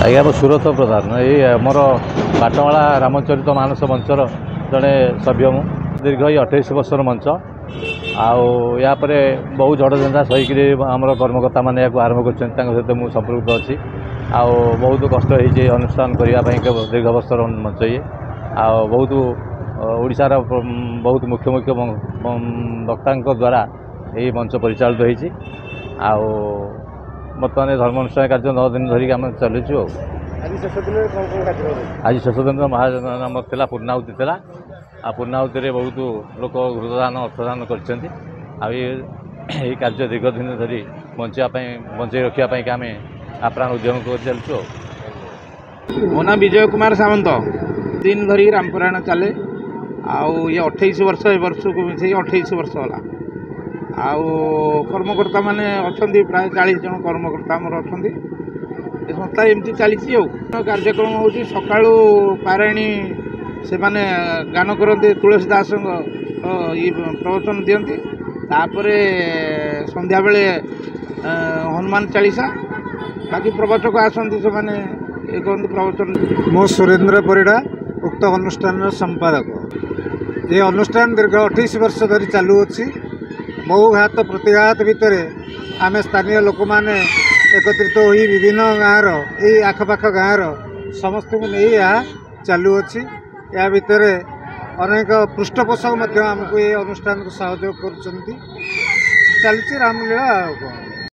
आज्ञा मो सुरत प्रधान ये आमर बाटमाला रामचरित मानस मंचर जड़े सभ्य मु दीर्घ 28 वर्षर मंच आपर बहु झड़झंझा सहीकि आमर कर्मकर्ता मैंने आरंभ कर सहित मुझे संपृक्त अच्छी बहुत कष्ट हो अनुष्ठान करने दीर्घ वर्षर मंच ये बहुत ओडिशार बहुत मुख्य मुख्य वक्ता द्वारा यही मंच परिचालित होती बर्तमान धर्मानुष्ठान कार्य 9 दिन धरिक आम चलुचु। आज शेष दिन महानाम था पूर्णाहुति था पूर्णाहुति बहुत लोक हृददान अर्थदान कर कार्य दीर्घ दिन धरी बंचाई रखापी आम आप्राण उद्यम कर चलुचु। मो ना विजय कुमार सामंत दिन धरी रामपुराण चले ये 28 वर्ष वर्ष को मिसे 28 वर्ष होला कर्मकर्ता माने अच्छा प्राय 40 जन कर्मकर्ता आमर अच्छा संस्था एमती चली कार्यक्रम हूँ सका पारायणी से माने गान करते तुलसीदास ये प्रवचन दियंती तापर संध्या बेले हनुमान चालीसा बाकी प्रवचक आसती से माने ये कहते प्रवचन। मो सुरेंद्र परिड़ा उक्त अनुष्ठान संपादक। ये अनुष्ठान दीर्घ 28 वर्ष धरी चालू अच्छी बहुघात प्रतिघात भितर आम स्थानीय लोक मैंने एकत्रित हो विभिन्न गाँव यही आखपाख गाँव समस्त को नहीं चालू अच्छी या भितर अनेक पृष्ठपोषक आमको ये अनुष्ठान को सहयोग कर चलती रामलीला।